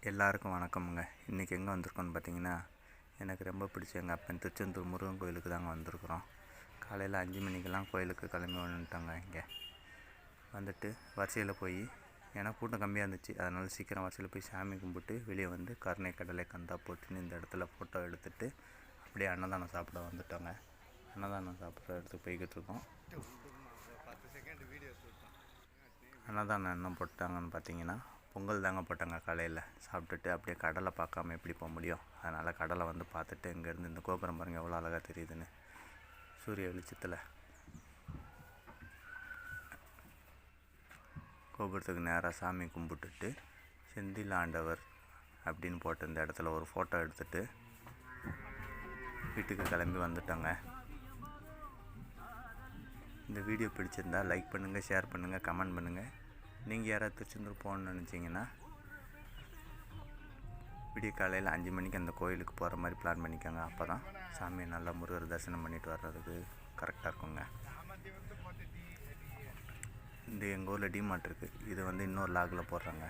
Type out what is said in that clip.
எல்லாருக்கும் வணக்கமுங்க. இன்றைக்கி எங்கே வந்திருக்கோன்னு பார்த்தீங்கன்னா, எனக்கு ரொம்ப பிடிச்ச எங்கள் அப்பன் திருச்செந்தூர் முருகன் கோயிலுக்கு தாங்க வந்திருக்குறோம். காலையில் 5 மணிக்கெல்லாம் கோயிலுக்கு கிளம்பி வந்துட்டோங்க. இங்கே வந்துட்டு வரிசையில் போய், ஏன்னா கூட்டம் கம்மியாக இருந்துச்சு, அதனால் சீக்கிரம் வரிசையில் போய் சாமி கும்பிட்டு வெளியே வந்து கருணை கடலை கந்தா போட்டுன்னு இந்த இடத்துல ஃபோட்டோ எடுத்துகிட்டு அப்படியே அன்னதானம் சாப்பிட வந்துட்டோங்க. அன்னதானம் சாப்பிட்ற இடத்துக்கு போய்கிட்டு இருக்கோம். அன்னதானம் என்ன போட்டாங்கன்னு பார்த்தீங்கன்னா, பொங்கல் தாங்க போட்டாங்க. காலையில் சாப்பிட்டுட்டு அப்படியே கடலை பார்க்காம எப்படி போக முடியும், அதனால் கடலை வந்து பார்த்துட்டு இங்கேருந்து இந்த கோபுரம் பாருங்கள் எவ்வளோ அழகாக தெரியுதுன்னு சூரிய வெளிச்சத்தில். கோபுரத்துக்கு நேராக சாமி கும்பிட்டுட்டு செந்தில் ஆண்டவர் அப்படின்னு போட்டு இந்த இடத்துல ஒரு ஃபோட்டோ எடுத்துகிட்டு வீட்டுக்கு கிளம்பி வந்துட்டோங்க. இந்த வீடியோ பிடிச்சிருந்தால் லைக் பண்ணுங்கள், ஷேர் பண்ணுங்கள், கமெண்ட் பண்ணுங்கள். நீங்கள் யாராவது திருச்செந்தூர் போகணுன்னு நினச்சிங்கன்னா விடிய காலையில் 5 மணிக்கு அந்த கோயிலுக்கு போகிற மாதிரி பிளான் பண்ணிக்கோங்க. அப்போ தான் சாமியை நல்லா முருகர் தரிசனம் பண்ணிட்டு வர்றதுக்கு கரெக்டாக இருக்குங்க. இந்த எங்கள் ஊரில் டிமார்ட் இருக்குது, இது வந்து இன்னொரு லாகில் போடுறாங்க.